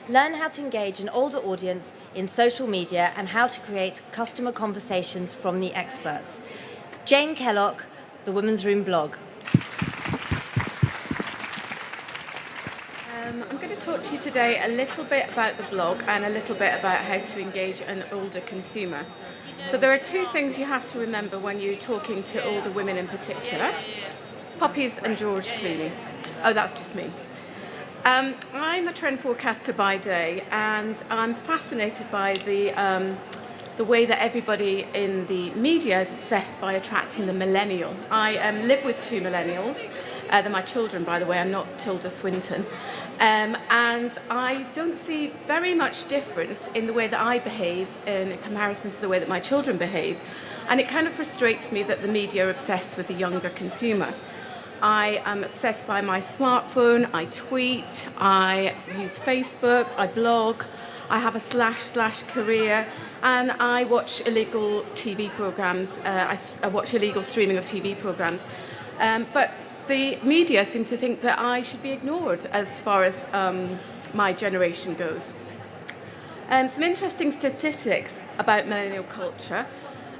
Learn how to engage an older audience in social media and how to create customer conversations from the experts. Jane Kellock, The Women's Room blog. I'm going to talk to you today a little bit about the blog and a little bit about how to engage an older consumer. So there are two things you have to remember when you're talking to older women in particular: puppies and George Clooney. Oh, that's just me. I'm a trend forecaster by day, and I'm fascinated by the way that everybody in the media is obsessed by attracting the millennial. I live with two millennials. They're my children, by the way. I'm not Tilda Swinton. And I don't see very much difference in the way that I behave in comparison to the way that my children behave. And it kind of frustrates me that the media are obsessed with the younger consumer. I am obsessed by my smartphone. I tweet, I use Facebook, I blog, I have a / career, and I watch illegal TV programs. I watch illegal streaming of TV programs. But the media seem to think that I should be ignored as far as my generation goes. Some interesting statistics about millennial culture.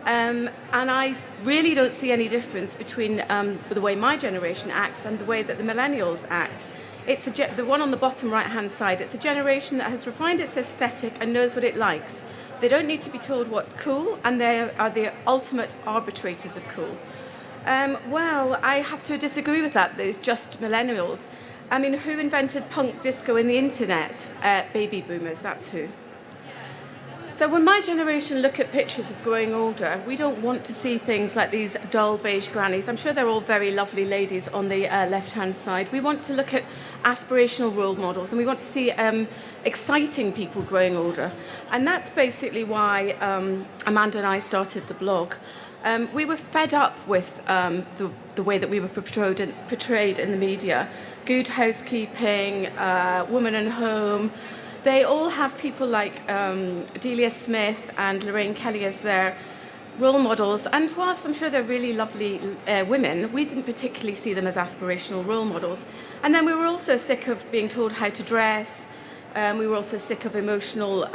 And I really don't see any difference between the way my generation acts and the way that the millennials act. It's the one on the bottom right-hand side. It's a generation that has refined its aesthetic and knows what it likes. They don't need to be told what's cool, and they are the ultimate arbitrators of cool. Well, I have to disagree with that. There's just millennials. I mean, who invented punk disco and the internet? Baby boomers, that's who. So when my generation look at pictures of growing older, we don't want to see things like these dull beige grannies. I'm sure they're all very lovely ladies on the left-hand side. We want to look at aspirational role models, and we want to see exciting people growing older. And that's basically why Amanda and I started the blog. We were fed up with the way that we were portrayed in the media. Good Housekeeping, Woman and Home. They all have people like Delia Smith and Lorraine Kelly as their role models. And whilst I'm sure they're really lovely women, we didn't particularly see them as aspirational role models. And then we were also sick of being told how to dress. We were also sick of emotional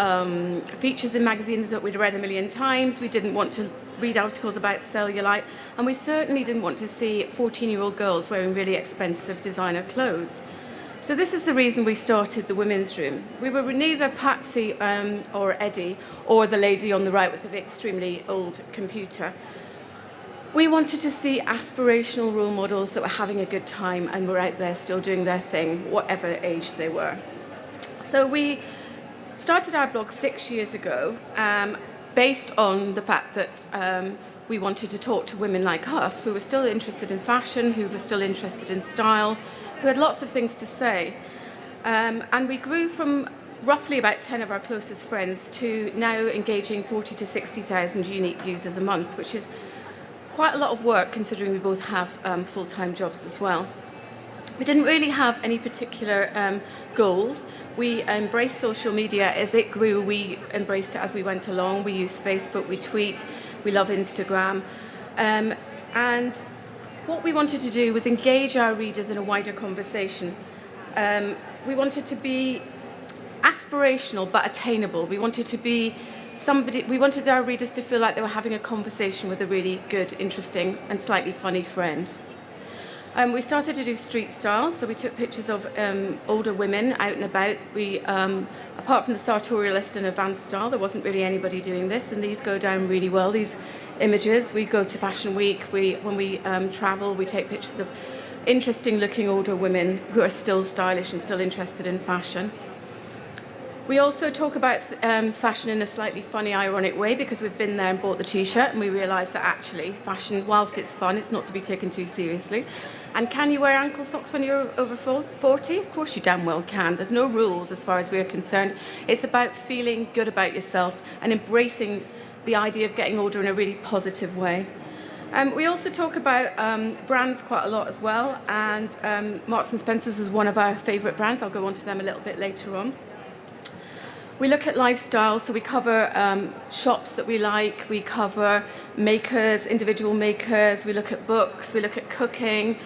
features in magazines that we'd read a million times. We didn't want to read articles about cellulite. And we certainly didn't want to see 14-year-old girls wearing really expensive designer clothes. So this is the reason we started the Women's Room. We were neither Patsy or Eddie or the lady on the right with the extremely old computer. We wanted to see aspirational role models that were having a good time and were out there still doing their thing, whatever age they were. So we started our blog 6 years ago based on the fact that we wanted to talk to women like us who were still interested in fashion, who were still interested in style, who had lots of things to say. And we grew from roughly about 10 of our closest friends to now engaging 40 to 60,000 unique users a month, which is quite a lot of work considering we both have full-time jobs as well. We didn't really have any particular goals. We embraced social media as it grew. We embraced it as we went along. We use Facebook, we tweet, we love Instagram. And what we wanted to do was engage our readers in a wider conversation. We wanted to be aspirational but attainable. We wanted our readers to feel like they were having a conversation with a really good, interesting, and slightly funny friend. We started to do street style, so we took pictures of older women out and about. We, apart from the sartorialist and advanced style, there wasn't really anybody doing this, and these go down really well, these images. We go to Fashion Week, when we travel, we take pictures of interesting looking older women who are still stylish and still interested in fashion. We also talk about fashion in a slightly funny, ironic way because we've been there and bought the T-shirt and we realise that actually fashion, whilst it's fun, it's not to be taken too seriously. And can you wear ankle socks when you're over 40? Of course you damn well can. There's no rules as far as we're concerned. It's about feeling good about yourself and embracing the idea of getting older in a really positive way. We also talk about brands quite a lot as well, and Marks & Spencer's was one of our favourite brands. I'll go on to them a little bit later on. We look at lifestyle, so we cover shops that we like, we cover makers, individual makers, we look at books, we look at cooking,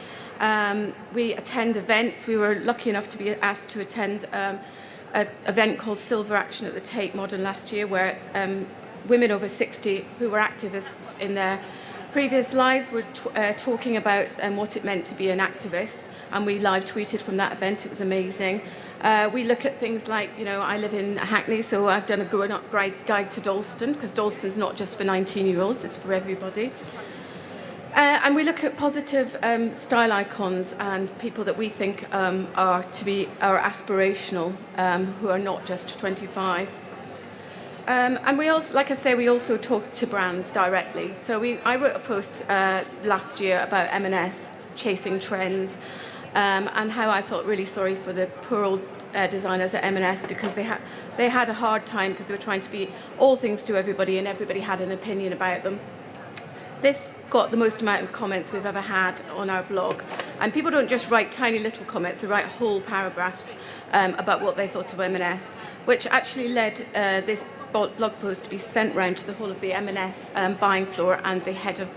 we attend events. We were lucky enough to be asked to attend an event called Silver Action at the Tate Modern last year, where women over 60 who were activists in their previous lives were talking about what it meant to be an activist, and we live tweeted from that event. It was amazing. We look at things like, I live in Hackney, so I've done a grown-up guide to Dalston, because Dalston's not just for 19-year-olds, it's for everybody. And we look at positive style icons and people that we think are aspirational, who are not just 25. And we also, like I say, we also talk to brands directly. So I wrote a post last year about M&S chasing trends, and how I felt really sorry for the poor old designers at M&S, because they had a hard time because they were trying to be all things to everybody, and everybody had an opinion about them. This got the most amount of comments we've ever had on our blog. And people don't just write tiny little comments, they write whole paragraphs about what they thought of M&S, which actually led this blog post to be sent round to the whole of the M&S buying floor and the head of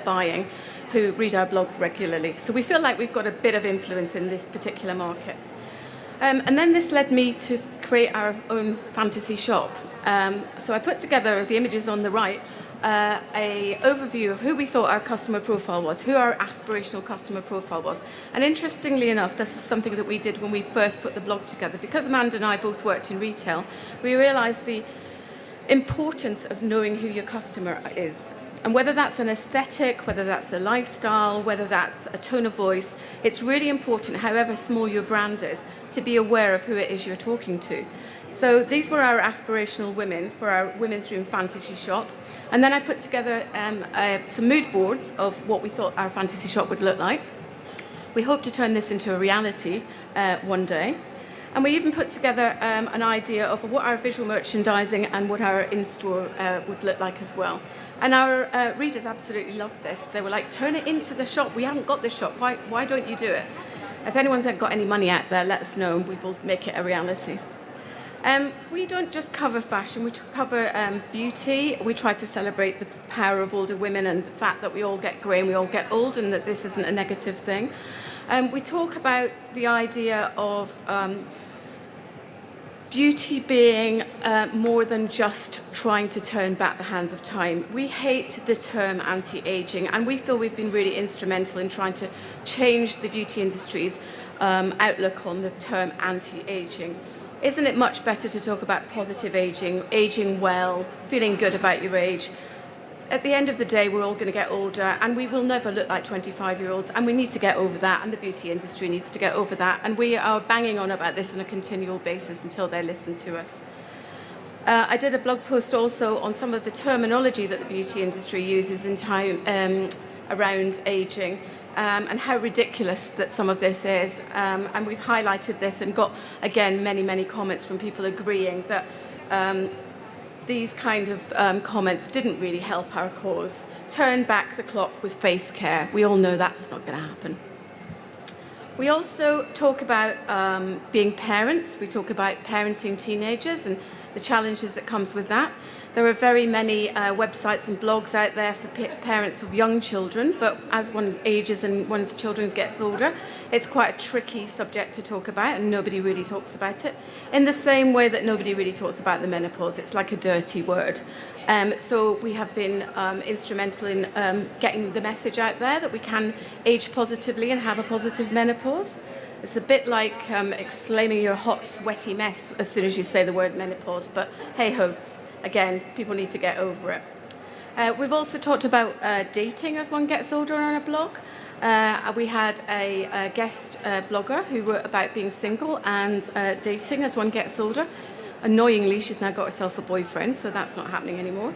buying, who read our blog regularly. So we feel like we've got a bit of influence in this particular market. And then this led me to create our own fantasy shop. So I put together the images on the right, a overview of who we thought our customer profile was, who our aspirational customer profile was. And interestingly enough, this is something that we did when we first put the blog together. Because Amanda and I both worked in retail, we realised the importance of knowing who your customer is. And whether that's an aesthetic, whether that's a lifestyle, whether that's a tone of voice, it's really important, however small your brand is, to be aware of who it is you're talking to. So these were our aspirational women for our Women's Room fantasy shop. And then I put together some mood boards of what we thought our fantasy shop would look like. We hope to turn this into a reality one day. And we even put together an idea of what our visual merchandising and what our in-store would look like as well. And our readers absolutely loved this. They were like, turn it into the shop. We haven't got this shop. Why don't you do it? If anyone's got any money out there, let us know and we will make it a reality. We don't just cover fashion, we cover beauty. We try to celebrate the power of older women and the fact that we all get grey and we all get old, and that this isn't a negative thing. We talk about the idea of beauty being more than just trying to turn back the hands of time. We hate the term anti-aging, and we feel we've been really instrumental in trying to change the beauty industry's outlook on the term anti-aging. Isn't it much better to talk about positive aging, aging well, feeling good about your age? At the end of the day, we're all going to get older, and we will never look like 25-year-olds, and we need to get over that, and the beauty industry needs to get over that, and we are banging on about this on a continual basis until they listen to us. I did a blog post also on some of the terminology that the beauty industry uses in time around aging, and how ridiculous that some of this is. And we've highlighted this and got, again, many comments from people agreeing that these kind of comments didn't really help our cause. Turn back the clock with face care. We all know that's not going to happen. We also talk about being parents. We talk about parenting teenagers and the challenges that comes with that. There are very many websites and blogs out there for parents of young children, but as one ages and one's children gets older, it's quite a tricky subject to talk about, and nobody really talks about it. In the same way that nobody really talks about the menopause, it's like a dirty word. So we have been instrumental in getting the message out there that we can age positively and have a positive menopause. It's a bit like exclaiming you're a hot, sweaty mess as soon as you say the word menopause, but hey-ho. Again, people need to get over it. We've also talked about dating as one gets older on a blog. We had a guest blogger who wrote about being single and dating as one gets older. Annoyingly, she's now got herself a boyfriend, so that's not happening anymore.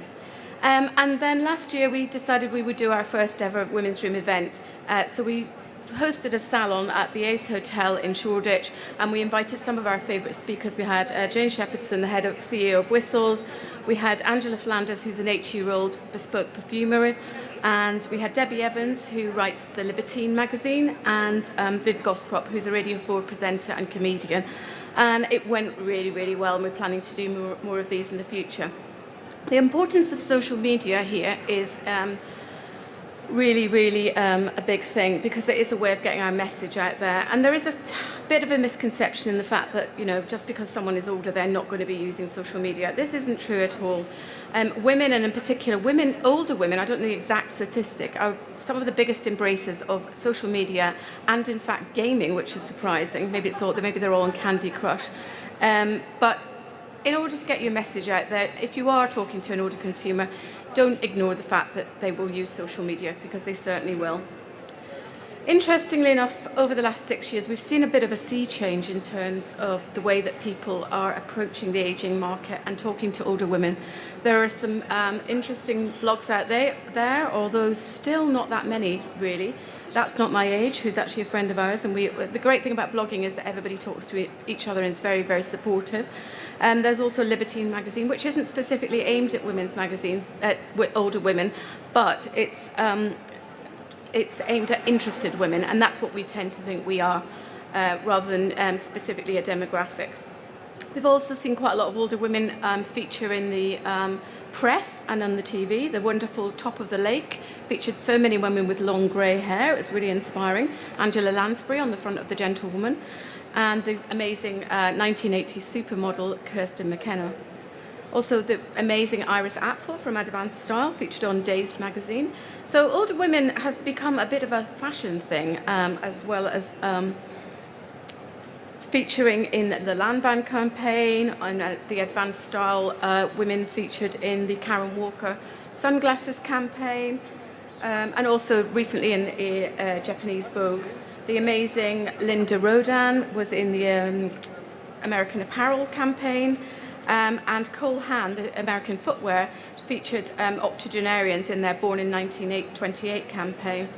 And then last year we decided we would do our first ever Women's Room event. So we hosted a salon at the Ace Hotel in Shoreditch, and we invited some of our favourite speakers. We had Jane Shepherdson, the head of CEO of Whistles. We had Angela Flanders, who's an 8-year-old bespoke perfumer, and we had Debbie Evans, who writes the Libertine magazine, and Viv Goscrop, who's a Radio 4 presenter and comedian. And it went really well, and we're planning to do more of these in the future. The importance of social media here is really a big thing, because it is a way of getting our message out there. And there is bit of a misconception in the fact that, just because someone is older, they're not going to be using social media. This isn't true at all. Women, and in particular older women, I don't know the exact statistic, are some of the biggest embracers of social media and, in fact, gaming, which is surprising. Maybe they're all on Candy Crush. But in order to get your message out there, if you are talking to an older consumer, don't ignore the fact that they will use social media, because they certainly will. Interestingly enough, over the last 6 years, we've seen a bit of a sea change in terms of the way that people are approaching the ageing market and talking to older women. There are some interesting blogs out there, although still not that many, really. That's Not My Age, who's actually a friend of ours, and the great thing about blogging is that everybody talks to each other and is very, very supportive. There's also Libertine magazine, which isn't specifically aimed at women's magazines, with older women, but it's aimed at interested women, and that's what we tend to think we are, rather than specifically a demographic. We've also seen quite a lot of older women feature in the press and on the TV. The wonderful Top of the Lake featured so many women with long grey hair. It was really inspiring. Angela Lansbury on the front of The Gentlewoman, and the amazing 1980s supermodel Kirsten McKenna. Also, the amazing Iris Apfel from Advanced Style featured on Dazed magazine. So older women has become a bit of a fashion thing, as well as featuring in the Lanvin campaign, and the Advanced Style women featured in the Karen Walker sunglasses campaign, and also recently in Japanese Vogue. The amazing Linda Rodan was in the American Apparel campaign. And Cole Haan, the American footwear, featured octogenarians in their Born in 1928 campaign.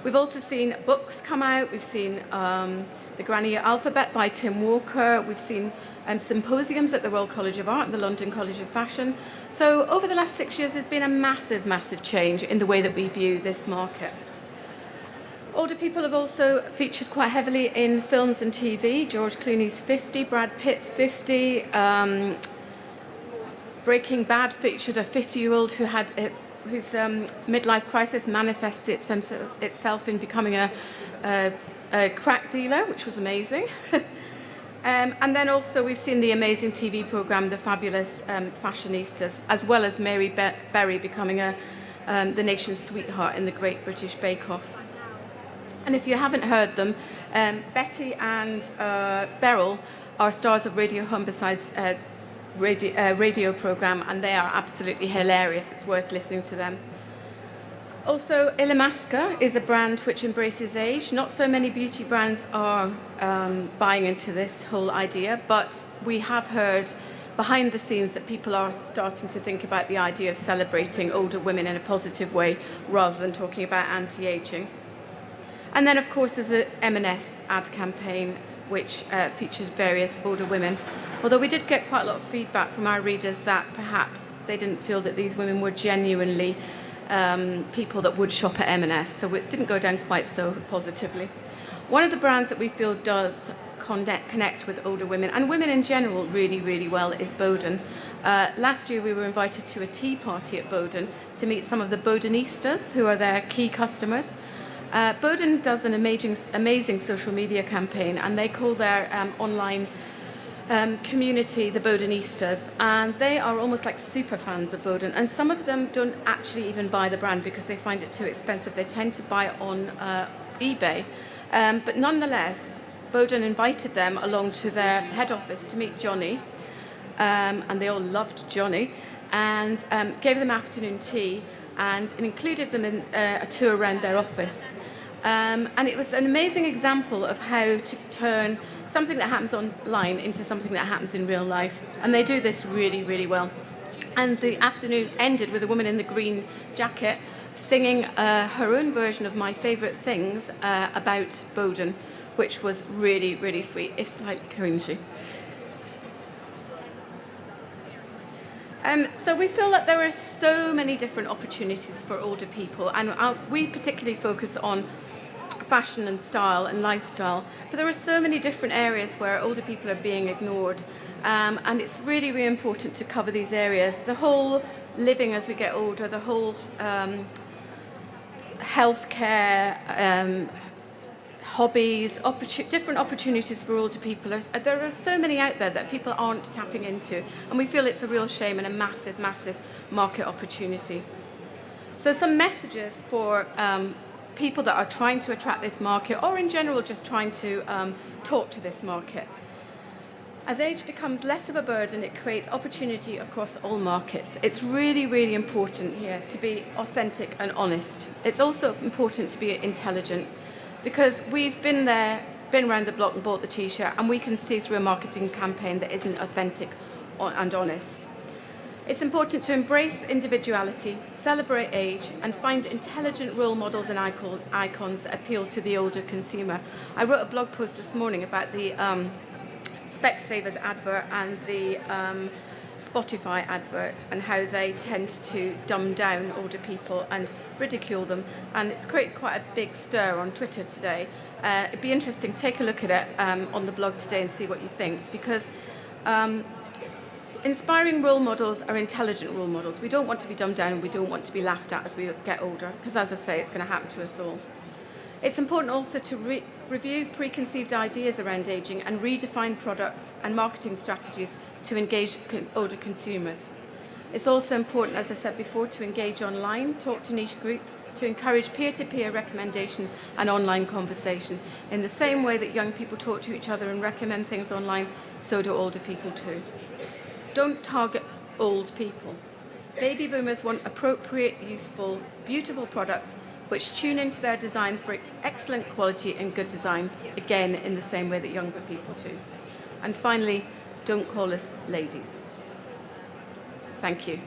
We've also seen books come out. We've seen The Granny Alphabet by Tim Walker. We've seen symposiums at the Royal College of Art and the London College of Fashion. So over the last 6 years, there's been a massive, massive change in the way that we view this market. Older people have also featured quite heavily in films and TV. George Clooney's 50, Brad Pitt's 50. Breaking Bad featured a 50-year-old whose midlife crisis manifests itself in becoming a crack dealer, which was amazing. And then also we've seen the amazing TV programme, The Fabulous Fashionistas, as well as Mary Berry becoming the nation's sweetheart in the Great British Bake Off. And if you haven't heard them, Betty and Beryl are stars of Radio Humbicide's radio programme, and they are absolutely hilarious. It's worth listening to them. Also, Illamasqua is a brand which embraces age. Not so many beauty brands are buying into this whole idea, but we have heard behind the scenes that people are starting to think about the idea of celebrating older women in a positive way rather than talking about anti-aging. And then, of course, there's the M&S ad campaign, which featured various older women. Although we did get quite a lot of feedback from our readers that perhaps they didn't feel that these women were genuinely people that would shop at M&S, so it didn't go down quite so positively. One of the brands that we feel does connect with older women, and women in general, really, really well, is Boden. Last year we were invited to a tea party at Boden to meet some of the Bodenistas, who are their key customers. Boden does an amazing social media campaign, and they call their online community the Bodenistas, and they are almost like super fans of Boden, and some of them don't actually even buy the brand because they find it too expensive. They tend to buy it on eBay, but nonetheless Boden invited them along to their head office to meet Johnny, and they all loved Johnny, and gave them afternoon tea and included them in a tour around their office. And it was an amazing example of how to turn something that happens online into something that happens in real life. And they do this really, really well. And the afternoon ended with a woman in the green jacket singing her own version of My Favourite Things about Boden, which was really, really sweet. It's slightly cringy. So we feel that there are so many different opportunities for older people, and we particularly focus on fashion and style and lifestyle, but there are so many different areas where older people are being ignored, and it's really, really important to cover these areas. The whole living as we get older, the whole healthcare, hobbies, different opportunities for older people. There are so many out there that people aren't tapping into, and we feel it's a real shame and a massive, massive market opportunity. So some messages for people that are trying to attract this market, or in general just trying to talk to this market. As age becomes less of a burden, it creates opportunity across all markets. It's really, really important here to be authentic and honest. It's also important to be intelligent, because we've been around the block and bought the t-shirt, and we can see through a marketing campaign that isn't authentic and honest. It's important to embrace individuality, celebrate age, and find intelligent role models and icons that appeal to the older consumer. I wrote a blog post this morning about the Specsavers advert and the Spotify advert, and how they tend to dumb down older people and ridicule them, and it's created quite a big stir on Twitter today. It'd be interesting, take a look at it on the blog today and see what you think, because inspiring role models are intelligent role models. We don't want to be dumbed down, and we don't want to be laughed at as we get older, because as I say, it's going to happen to us all. It's important also to review preconceived ideas around ageing and redefine products and marketing strategies to engage older consumers. It's also important, as I said before, to engage online, talk to niche groups, to encourage peer-to-peer recommendation and online conversation. In the same way that young people talk to each other and recommend things online, so do older people too. Don't target old people. Baby boomers want appropriate, useful, beautiful products which tune into their design for excellent quality and good design, again, in the same way that younger people do. And finally, don't call us ladies. Thank you.